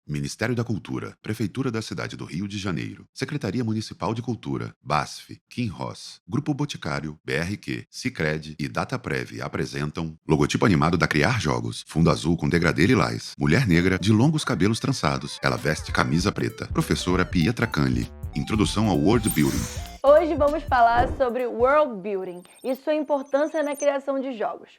Ministério da Cultura, Prefeitura da Cidade do Rio de Janeiro, Secretaria Municipal de Cultura, BASF, Kim Ross, Grupo Boticário, BRQ, Sicredi e Dataprev apresentam logotipo animado da Criar Jogos, fundo azul com degradê lilás, mulher negra de longos cabelos trançados, ela veste camisa preta, professora Pietra Canli, introdução ao World Building. Hoje vamos falar sobre World Building e sua importância na criação de jogos.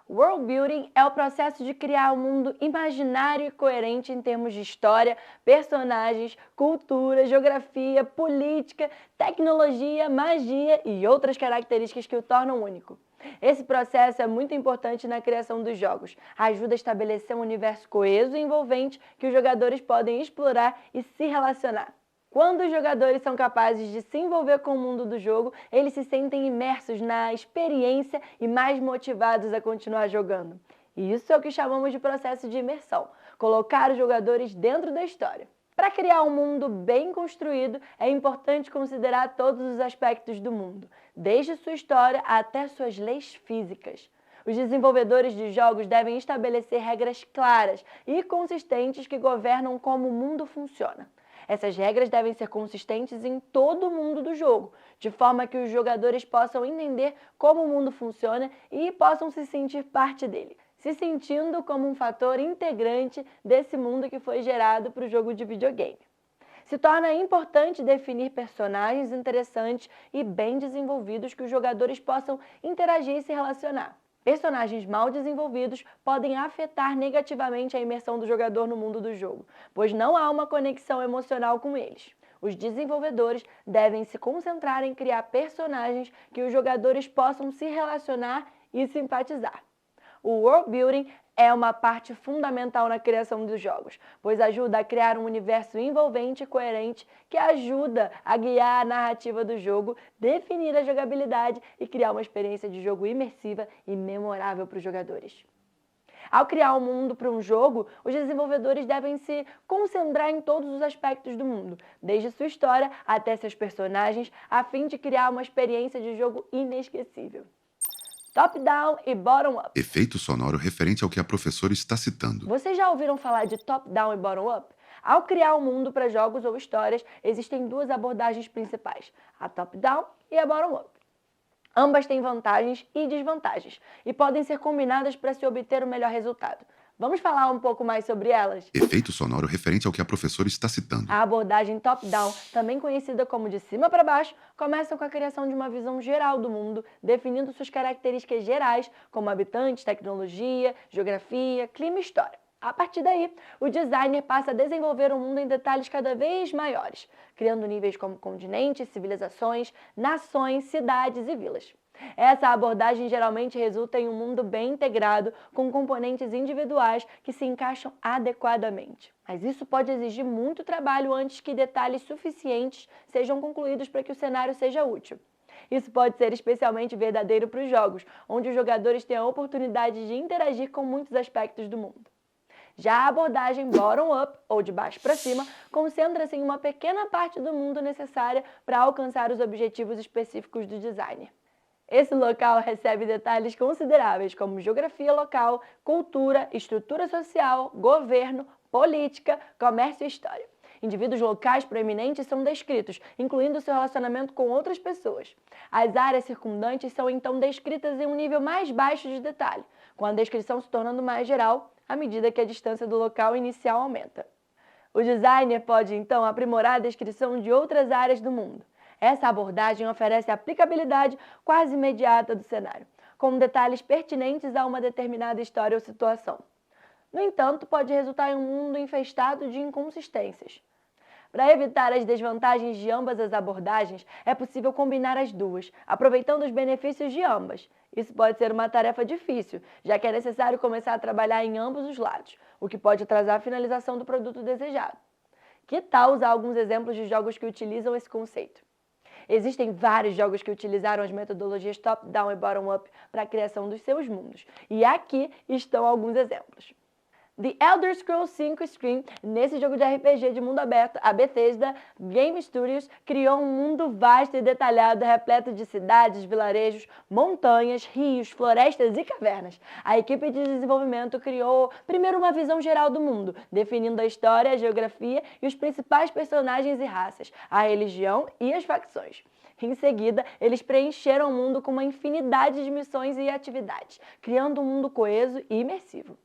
World Building é o processo de criar um mundo imaginário e coerente em termos de história, personagens, cultura, geografia, política, tecnologia, magia e outras características que o tornam único. Esse processo é muito importante na criação dos jogos. Ajuda a estabelecer um universo coeso e envolvente que os jogadores podem explorar e se relacionar. Quando os jogadores são capazes de se envolver com o mundo do jogo, eles se sentem imersos na experiência e mais motivados a continuar jogando. E isso é o que chamamos de processo de imersão, colocar os jogadores dentro da história. Para criar um mundo bem construído, é importante considerar todos os aspectos do mundo, desde sua história até suas leis físicas. Os desenvolvedores de jogos devem estabelecer regras claras e consistentes que governam como o mundo funciona. Essas regras devem ser consistentes em todo o mundo do jogo, de forma que os jogadores possam entender como o mundo funciona e possam se sentir parte dele, se sentindo como um fator integrante desse mundo que foi gerado para o jogo de videogame. Se torna importante definir personagens interessantes e bem desenvolvidos que os jogadores possam interagir e se relacionar. Personagens mal desenvolvidos podem afetar negativamente a imersão do jogador no mundo do jogo, pois não há uma conexão emocional com eles. Os desenvolvedores devem se concentrar em criar personagens que os jogadores possam se relacionar e simpatizar. O world building é uma parte fundamental na criação dos jogos, pois ajuda a criar um universo envolvente e coerente que ajuda a guiar a narrativa do jogo, definir a jogabilidade e criar uma experiência de jogo imersiva e memorável para os jogadores. Ao criar um mundo para um jogo, os desenvolvedores devem se concentrar em todos os aspectos do mundo, desde sua história até seus personagens, a fim de criar uma experiência de jogo inesquecível. Top-down e bottom-up. Efeito sonoro referente ao que a professora está citando. Vocês já ouviram falar de top-down e bottom-up? Ao criar um mundo para jogos ou histórias, existem duas abordagens principais, a top-down e a bottom-up. Ambas têm vantagens e desvantagens, e podem ser combinadas para se obter o melhor resultado. Vamos falar um pouco mais sobre elas? Efeito sonoro referente ao que a professora está citando. A abordagem top-down, também conhecida como de cima para baixo, começa com a criação de uma visão geral do mundo, definindo suas características gerais, como habitantes, tecnologia, geografia, clima e história. A partir daí, o designer passa a desenvolver um mundo em detalhes cada vez maiores, criando níveis como continentes, civilizações, nações, cidades e vilas. Essa abordagem geralmente resulta em um mundo bem integrado, com componentes individuais que se encaixam adequadamente. Mas isso pode exigir muito trabalho antes que detalhes suficientes sejam concluídos para que o cenário seja útil. Isso pode ser especialmente verdadeiro para os jogos, onde os jogadores têm a oportunidade de interagir com muitos aspectos do mundo. Já a abordagem bottom-up, ou de baixo para cima, concentra-se em uma pequena parte do mundo necessária para alcançar os objetivos específicos do designer. Esse local recebe detalhes consideráveis como geografia local, cultura, estrutura social, governo, política, comércio e história. Indivíduos locais proeminentes são descritos, incluindo seu relacionamento com outras pessoas. As áreas circundantes são então descritas em um nível mais baixo de detalhe, com a descrição se tornando mais geral à medida que a distância do local inicial aumenta. O designer pode então aprimorar a descrição de outras áreas do mundo. Essa abordagem oferece aplicabilidade quase imediata do cenário, com detalhes pertinentes a uma determinada história ou situação. No entanto, pode resultar em um mundo infestado de inconsistências. Para evitar as desvantagens de ambas as abordagens, é possível combinar as duas, aproveitando os benefícios de ambas. Isso pode ser uma tarefa difícil, já que é necessário começar a trabalhar em ambos os lados, o que pode atrasar a finalização do produto desejado. Que tal usar alguns exemplos de jogos que utilizam esse conceito? Existem vários jogos que utilizaram as metodologias top-down e bottom-up para a criação dos seus mundos. E aqui estão alguns exemplos. The Elder Scrolls V Skyrim, nesse jogo de RPG de mundo aberto, a Bethesda Game Studios criou um mundo vasto e detalhado, repleto de cidades, vilarejos, montanhas, rios, florestas e cavernas. A equipe de desenvolvimento criou primeiro uma visão geral do mundo, definindo a história, a geografia e os principais personagens e raças, a religião e as facções. Em seguida, eles preencheram o mundo com uma infinidade de missões e atividades, criando um mundo coeso e imersivo.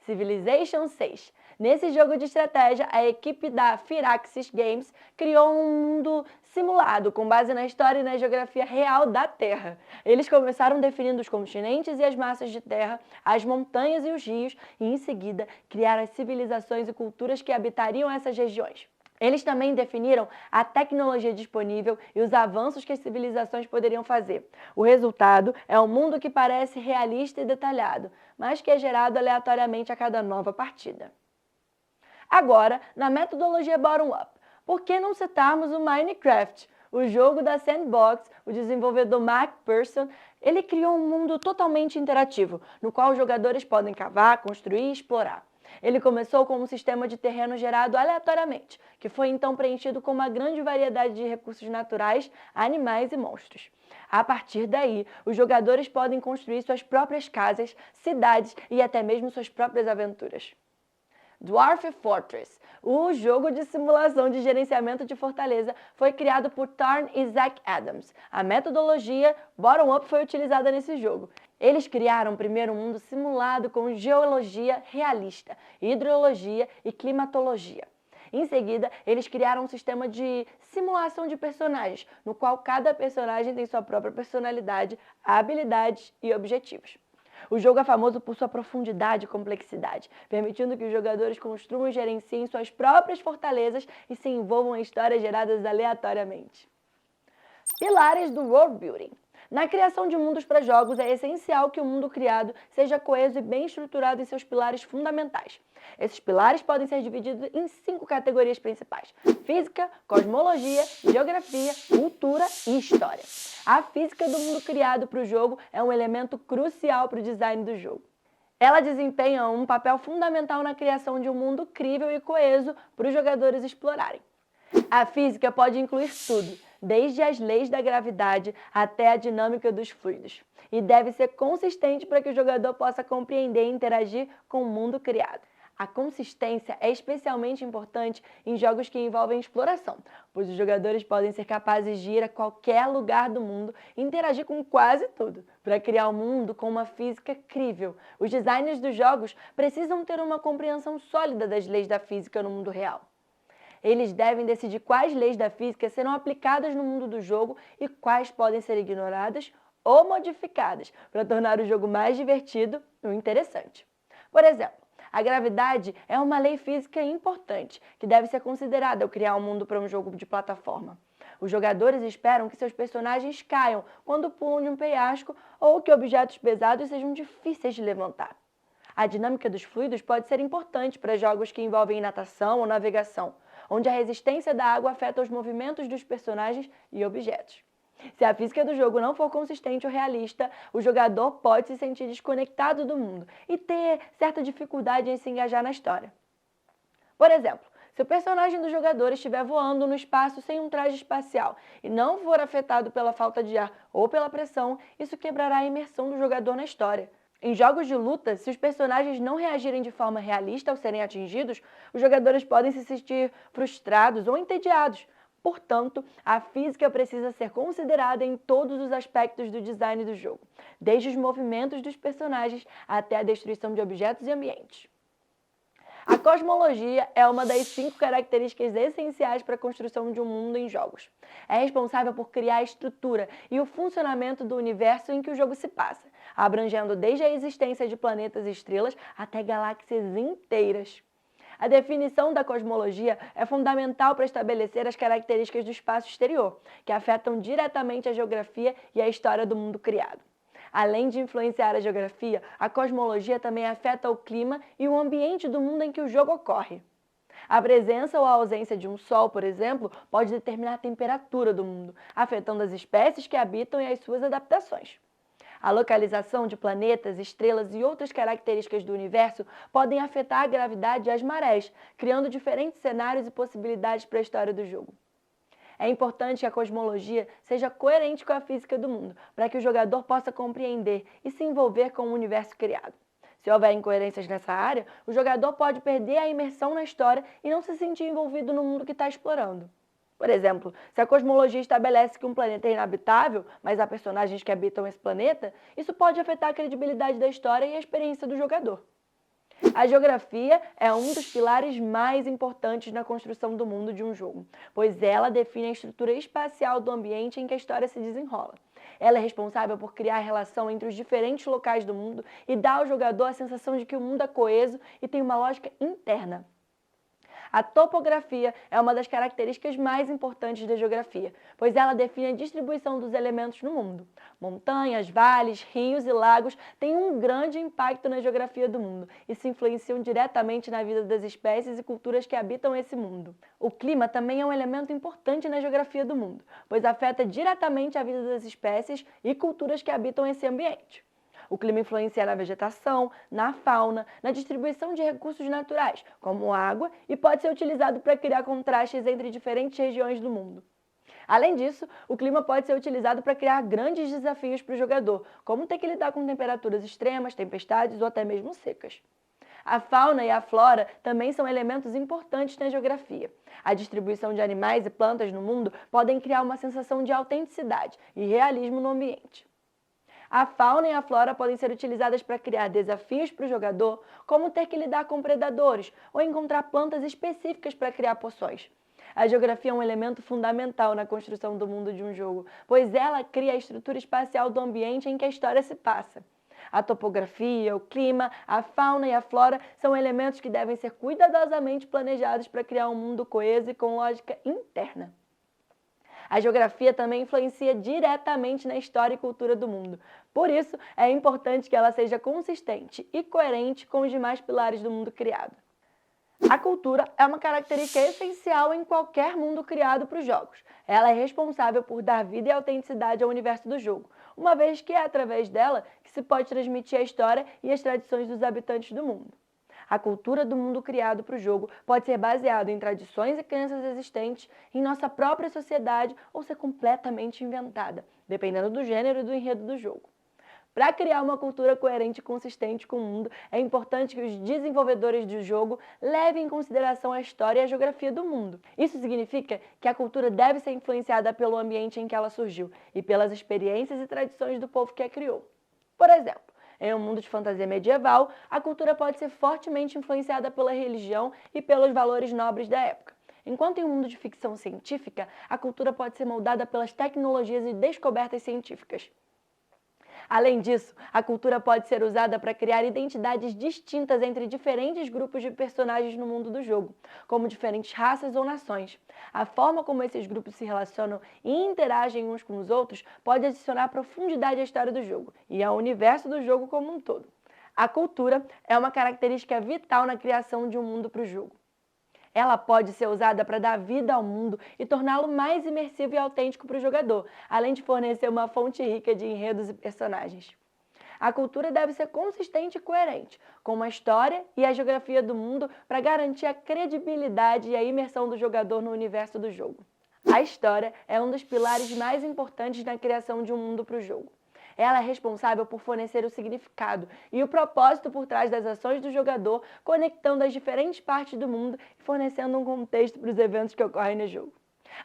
Civilization VI. Nesse jogo de estratégia, a equipe da Firaxis Games criou um mundo simulado, com base na história e na geografia real da Terra. Eles começaram definindo os continentes e as massas de terra, as montanhas e os rios, e em seguida criaram as civilizações e culturas que habitariam essas regiões. Eles também definiram a tecnologia disponível e os avanços que as civilizações poderiam fazer. O resultado é um mundo que parece realista e detalhado, mas que é gerado aleatoriamente a cada nova partida. Agora, na metodologia bottom-up, por que não citarmos o Minecraft? O jogo da Sandbox, o desenvolvedor Mark Persson, ele criou um mundo totalmente interativo, no qual os jogadores podem cavar, construir e explorar. Ele começou com um sistema de terreno gerado aleatoriamente, que foi então preenchido com uma grande variedade de recursos naturais, animais e monstros. A partir daí, os jogadores podem construir suas próprias casas, cidades e até mesmo suas próprias aventuras. Dwarf Fortress. O jogo de simulação de gerenciamento de fortaleza foi criado por Tarn e Zach Adams. A metodologia bottom-up foi utilizada nesse jogo. Eles criaram primeiro um mundo simulado com geologia realista, hidrologia e climatologia. Em seguida, eles criaram um sistema de simulação de personagens, no qual cada personagem tem sua própria personalidade, habilidades e objetivos. O jogo é famoso por sua profundidade e complexidade, permitindo que os jogadores construam e gerenciem suas próprias fortalezas e se envolvam em histórias geradas aleatoriamente. Pilares do World Building. Na criação de mundos para jogos, é essencial que o mundo criado seja coeso e bem estruturado em seus pilares fundamentais. Esses pilares podem ser divididos em 5 categorias principais: física, cosmologia, geografia, cultura e história. A física do mundo criado para o jogo é um elemento crucial para o design do jogo. Ela desempenha um papel fundamental na criação de um mundo crível e coeso para os jogadores explorarem. A física pode incluir tudo, desde as leis da gravidade até a dinâmica dos fluidos, e deve ser consistente para que o jogador possa compreender e interagir com o mundo criado. A consistência é especialmente importante em jogos que envolvem exploração, pois os jogadores podem ser capazes de ir a qualquer lugar do mundo e interagir com quase tudo. Para criar um mundo com uma física crível, os designers dos jogos precisam ter uma compreensão sólida das leis da física no mundo real. Eles devem decidir quais leis da física serão aplicadas no mundo do jogo e quais podem ser ignoradas ou modificadas para tornar o jogo mais divertido e interessante. Por exemplo, a gravidade é uma lei física importante que deve ser considerada ao criar um mundo para um jogo de plataforma. Os jogadores esperam que seus personagens caiam quando pulam de um penhasco ou que objetos pesados sejam difíceis de levantar. A dinâmica dos fluidos pode ser importante para jogos que envolvem natação ou navegação, onde a resistência da água afeta os movimentos dos personagens e objetos. Se a física do jogo não for consistente ou realista, o jogador pode se sentir desconectado do mundo e ter certa dificuldade em se engajar na história. Por exemplo, se o personagem do jogador estiver voando no espaço sem um traje espacial e não for afetado pela falta de ar ou pela pressão, isso quebrará a imersão do jogador na história. Em jogos de luta, se os personagens não reagirem de forma realista ao serem atingidos, os jogadores podem se sentir frustrados ou entediados. Portanto, a física precisa ser considerada em todos os aspectos do design do jogo, desde os movimentos dos personagens até a destruição de objetos e ambientes. A cosmologia é uma das 5 características essenciais para a construção de um mundo em jogos. É responsável por criar a estrutura e o funcionamento do universo em que o jogo se passa, abrangendo desde a existência de planetas e estrelas até galáxias inteiras. A definição da cosmologia é fundamental para estabelecer as características do espaço exterior, que afetam diretamente a geografia e a história do mundo criado. Além de influenciar a geografia, a cosmologia também afeta o clima e o ambiente do mundo em que o jogo ocorre. A presença ou a ausência de um sol, por exemplo, pode determinar a temperatura do mundo, afetando as espécies que habitam e as suas adaptações. A localização de planetas, estrelas e outras características do universo podem afetar a gravidade e as marés, criando diferentes cenários e possibilidades para a história do jogo. É importante que a cosmologia seja coerente com a física do mundo, para que o jogador possa compreender e se envolver com o universo criado. Se houver incoerências nessa área, o jogador pode perder a imersão na história e não se sentir envolvido no mundo que está explorando. Por exemplo, se a cosmologia estabelece que um planeta é inabitável, mas há personagens que habitam esse planeta, isso pode afetar a credibilidade da história e a experiência do jogador. A geografia é um dos pilares mais importantes na construção do mundo de um jogo, pois ela define a estrutura espacial do ambiente em que a história se desenrola. Ela é responsável por criar a relação entre os diferentes locais do mundo e dá ao jogador a sensação de que o mundo é coeso e tem uma lógica interna. A topografia é uma das características mais importantes da geografia, pois ela define a distribuição dos elementos no mundo. Montanhas, vales, rios e lagos têm um grande impacto na geografia do mundo e se influenciam diretamente na vida das espécies e culturas que habitam esse mundo. O clima também é um elemento importante na geografia do mundo, pois afeta diretamente a vida das espécies e culturas que habitam esse ambiente. O clima influencia na vegetação, na fauna, na distribuição de recursos naturais, como água, e pode ser utilizado para criar contrastes entre diferentes regiões do mundo. Além disso, o clima pode ser utilizado para criar grandes desafios para o jogador, como ter que lidar com temperaturas extremas, tempestades ou até mesmo secas. A fauna e a flora também são elementos importantes na geografia. A distribuição de animais e plantas no mundo podem criar uma sensação de autenticidade e realismo no ambiente. A fauna e a flora podem ser utilizadas para criar desafios para o jogador, como ter que lidar com predadores ou encontrar plantas específicas para criar poções. A geografia é um elemento fundamental na construção do mundo de um jogo, pois ela cria a estrutura espacial do ambiente em que a história se passa. A topografia, o clima, a fauna e a flora são elementos que devem ser cuidadosamente planejados para criar um mundo coeso e com lógica interna. A geografia também influencia diretamente na história e cultura do mundo. Por isso, é importante que ela seja consistente e coerente com os demais pilares do mundo criado. A cultura é uma característica essencial em qualquer mundo criado para os jogos. Ela é responsável por dar vida e autenticidade ao universo do jogo, uma vez que é através dela que se pode transmitir a história e as tradições dos habitantes do mundo. A cultura do mundo criado para o jogo pode ser baseada em tradições e crenças existentes em nossa própria sociedade ou ser completamente inventada, dependendo do gênero e do enredo do jogo. Para criar uma cultura coerente e consistente com o mundo, é importante que os desenvolvedores do jogo levem em consideração a história e a geografia do mundo. Isso significa que a cultura deve ser influenciada pelo ambiente em que ela surgiu e pelas experiências e tradições do povo que a criou. Por exemplo, em um mundo de fantasia medieval, a cultura pode ser fortemente influenciada pela religião e pelos valores nobres da época. Enquanto em um mundo de ficção científica, a cultura pode ser moldada pelas tecnologias e descobertas científicas. Além disso, a cultura pode ser usada para criar identidades distintas entre diferentes grupos de personagens no mundo do jogo, como diferentes raças ou nações. A forma como esses grupos se relacionam e interagem uns com os outros pode adicionar profundidade à história do jogo e ao universo do jogo como um todo. A cultura é uma característica vital na criação de um mundo para o jogo. Ela pode ser usada para dar vida ao mundo e torná-lo mais imersivo e autêntico para o jogador, além de fornecer uma fonte rica de enredos e personagens. A cultura deve ser consistente e coerente, com a história e a geografia do mundo para garantir a credibilidade e a imersão do jogador no universo do jogo. A história é um dos pilares mais importantes na criação de um mundo para o jogo. Ela é responsável por fornecer o significado e o propósito por trás das ações do jogador, conectando as diferentes partes do mundo e fornecendo um contexto para os eventos que ocorrem no jogo.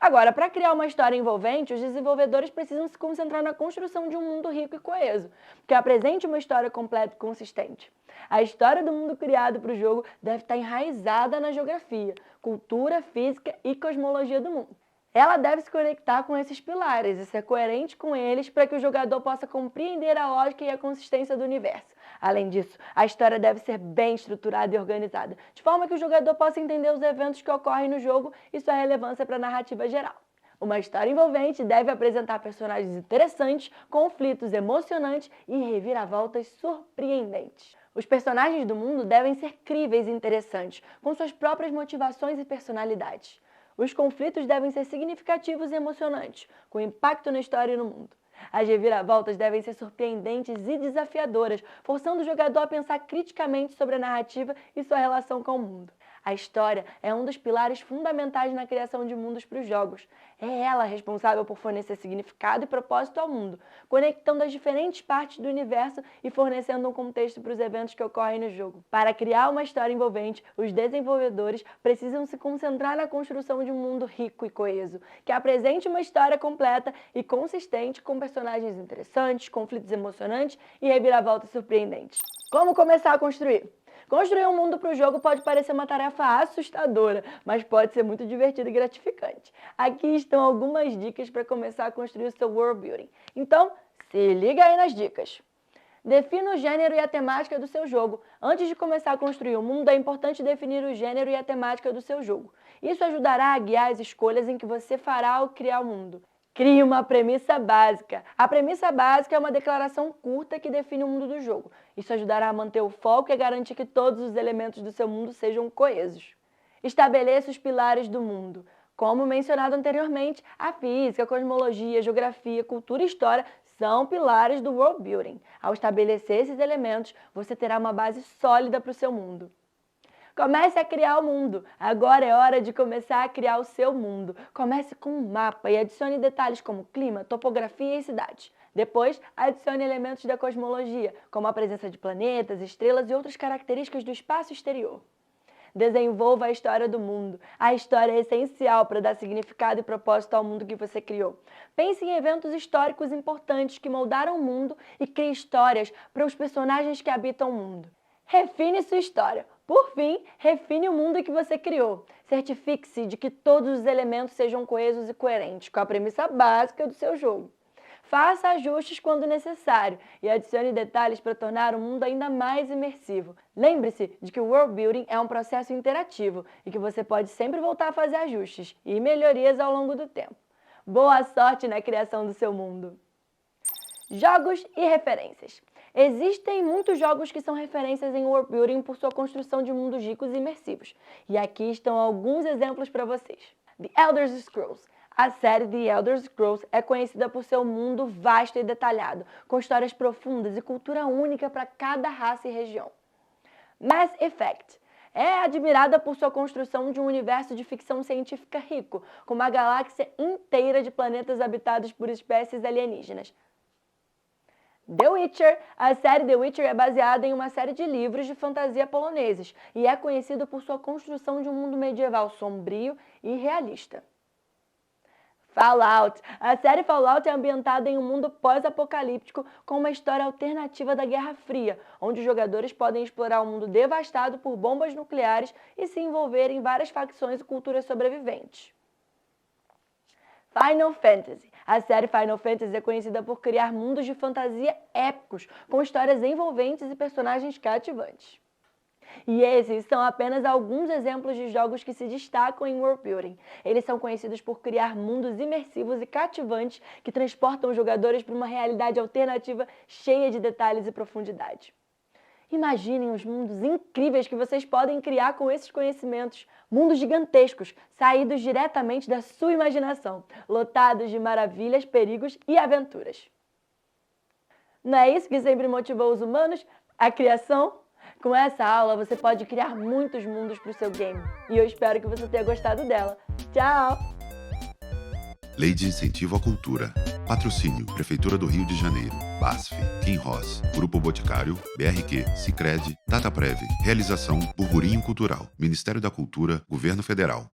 Agora, para criar uma história envolvente, os desenvolvedores precisam se concentrar na construção de um mundo rico e coeso, que apresente uma história completa e consistente. A história do mundo criado para o jogo deve estar enraizada na geografia, cultura, física e cosmologia do mundo. Ela deve se conectar com esses pilares e ser coerente com eles para que o jogador possa compreender a lógica e a consistência do universo. Além disso, a história deve ser bem estruturada e organizada, de forma que o jogador possa entender os eventos que ocorrem no jogo e sua relevância para a narrativa geral. Uma história envolvente deve apresentar personagens interessantes, conflitos emocionantes e reviravoltas surpreendentes. Os personagens do mundo devem ser críveis e interessantes, com suas próprias motivações e personalidades. Os conflitos devem ser significativos e emocionantes, com impacto na história e no mundo. As reviravoltas devem ser surpreendentes e desafiadoras, forçando o jogador a pensar criticamente sobre a narrativa e sua relação com o mundo. A história é um dos pilares fundamentais na criação de mundos para os jogos. É ela responsável por fornecer significado e propósito ao mundo, conectando as diferentes partes do universo e fornecendo um contexto para os eventos que ocorrem no jogo. Para criar uma história envolvente, os desenvolvedores precisam se concentrar na construção de um mundo rico e coeso, que apresente uma história completa e consistente com personagens interessantes, conflitos emocionantes e reviravoltas surpreendentes. Como começar a construir? Construir um mundo para o jogo pode parecer uma tarefa assustadora, mas pode ser muito divertido e gratificante. Aqui estão algumas dicas para começar a construir o seu world building. Então, se liga aí nas dicas. Defina o gênero e a temática do seu jogo. Antes de começar a construir o mundo, é importante definir o gênero e a temática do seu jogo. Isso ajudará a guiar as escolhas em que você fará ao criar o mundo. Crie uma premissa básica. A premissa básica é uma declaração curta que define o mundo do jogo. Isso ajudará a manter o foco e a garantir que todos os elementos do seu mundo sejam coesos. Estabeleça os pilares do mundo. Como mencionado anteriormente, a física, a cosmologia, a geografia, cultura e história são pilares do world building. Ao estabelecer esses elementos, você terá uma base sólida para o seu mundo. Comece a criar o mundo. Agora é hora de começar a criar o seu mundo. Comece com um mapa e adicione detalhes como clima, topografia e cidades. Depois, adicione elementos da cosmologia, como a presença de planetas, estrelas e outras características do espaço exterior. Desenvolva a história do mundo. A história é essencial para dar significado e propósito ao mundo que você criou. Pense em eventos históricos importantes que moldaram o mundo e crie histórias para os personagens que habitam o mundo. Refine sua história. Por fim, refine o mundo que você criou. Certifique-se de que todos os elementos sejam coesos e coerentes com a premissa básica do seu jogo. Faça ajustes quando necessário e adicione detalhes para tornar o mundo ainda mais imersivo. Lembre-se de que o world building é um processo interativo e que você pode sempre voltar a fazer ajustes e melhorias ao longo do tempo. Boa sorte na criação do seu mundo! Jogos e referências. Existem muitos jogos que são referências em world building por sua construção de mundos ricos e imersivos. E aqui estão alguns exemplos para vocês. The Elder Scrolls. A série The Elder Scrolls é conhecida por seu mundo vasto e detalhado, com histórias profundas e cultura única para cada raça e região. Mass Effect. É admirada por sua construção de um universo de ficção científica rico, com uma galáxia inteira de planetas habitados por espécies alienígenas. The Witcher. A série The Witcher é baseada em uma série de livros de fantasia poloneses e é conhecido por sua construção de um mundo medieval sombrio e realista. Fallout. A série Fallout é ambientada em um mundo pós-apocalíptico com uma história alternativa da Guerra Fria, onde os jogadores podem explorar um mundo devastado por bombas nucleares e se envolver em várias facções e culturas sobreviventes. Final Fantasy. A série Final Fantasy é conhecida por criar mundos de fantasia épicos, com histórias envolventes e personagens cativantes. E esses são apenas alguns exemplos de jogos que se destacam em world building. Eles são conhecidos por criar mundos imersivos e cativantes que transportam os jogadores para uma realidade alternativa cheia de detalhes e profundidade. Imaginem os mundos incríveis que vocês podem criar com esses conhecimentos. Mundos gigantescos, saídos diretamente da sua imaginação, lotados de maravilhas, perigos e aventuras. Não é isso que sempre motivou os humanos? A criação? Com essa aula, você pode criar muitos mundos para o seu game. E eu espero que você tenha gostado dela. Tchau! Lei de Incentivo à Cultura. Patrocínio: Prefeitura do Rio de Janeiro, BASF, Kinross, Grupo Boticário, BRQ, Sicredi, Dataprev. Realização: Burburinho Cultural, Ministério da Cultura, Governo Federal.